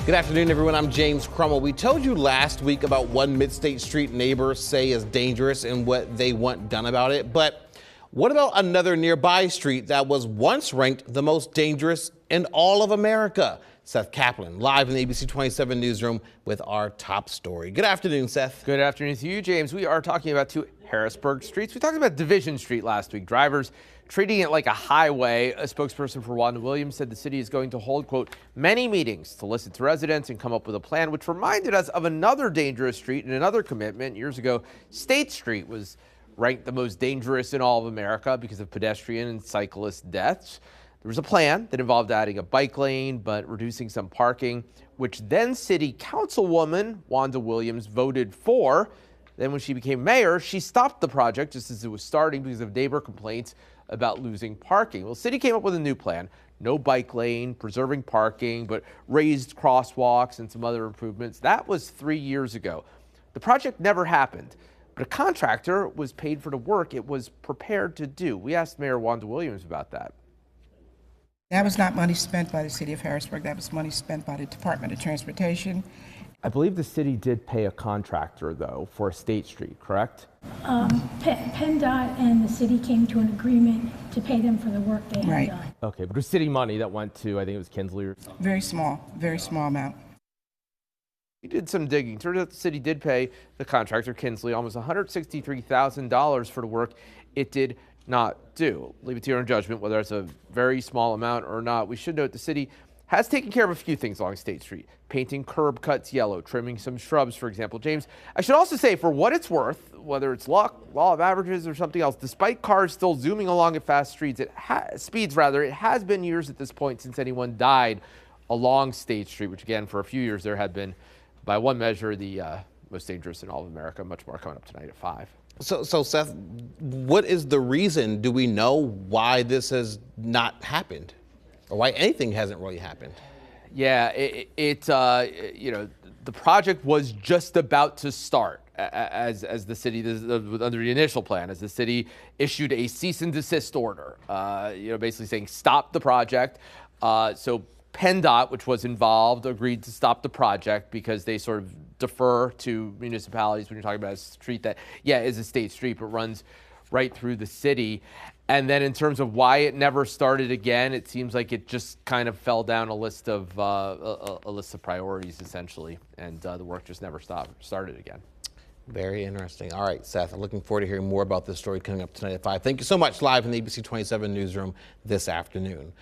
Good afternoon, everyone. I'm James Crummell. We told you last week about what Mid-State Street neighbors say is dangerous and what they want done about it. But what about another nearby street that was once ranked the most dangerous in all of America? Seth Kaplan, live in the ABC 27 newsroom with our top story. Good afternoon, Seth. Good afternoon to you, James. We are talking about two Harrisburg streets. We talked about Division Street last week. Drivers treating it like a highway. A spokesperson for Wanda Williams said the city is going to hold, quote, many meetings to listen to residents and come up with a plan, which reminded us of another dangerous street and another commitment. Years ago, State Street was ranked the most dangerous in all of America because of pedestrian and cyclist deaths. There was a plan that involved adding a bike lane, but reducing some parking, which then City Councilwoman Wanda Williams voted for. Then when she became mayor, she stopped the project just as it was starting because of neighbor complaints about losing parking. Well, city came up with a new plan. No bike lane, preserving parking, but raised crosswalks and some other improvements. That was 3 years ago. The project never happened, but a contractor was paid for the work it was prepared to do. We asked Mayor Wanda Williams about that. That was not money spent by the city of Harrisburg. That was money spent by the Department of Transportation. I believe the city did pay a contractor, though, for State Street, correct? PennDOT and the city came to an agreement to pay them for the work they had done. Okay, but it was city money that went to, I think it was Kinsley or something. Very small amount. We did some digging. Turns out the city did pay the contractor, Kinsley, almost $163,000 for the work it did not do. Leave it to your own judgment whether it's a very small amount or not. We should note the city has taken care of a few things along State Street, painting curb cuts yellow, trimming some shrubs, for example. James, I should also say, for what it's worth, whether it's law of averages or something else, despite cars still zooming along at fast speeds, it has been years at this point since anyone died along State Street, which again, for a few years there had been, by one measure, the most dangerous in all of America. Much more coming up tonight at 5. So Seth, what is the reason? Do we know why this has not happened? Or why anything hasn't really happened? Yeah, the project was just about to start as the city, under the initial plan, as the city issued a cease and desist order, basically saying stop the project. So PennDOT, which was involved, agreed to stop the project because they sort of defer to municipalities when you're talking about a street that, is a state street, but runs right through the city. And then in terms of why it never started again, it seems like it just kind of fell down a list of priorities, essentially, and the work just never started again. Very interesting. All right, Seth, I'm looking forward to hearing more about this story coming up tonight at 5. Thank you so much, live in the ABC 27 newsroom this afternoon.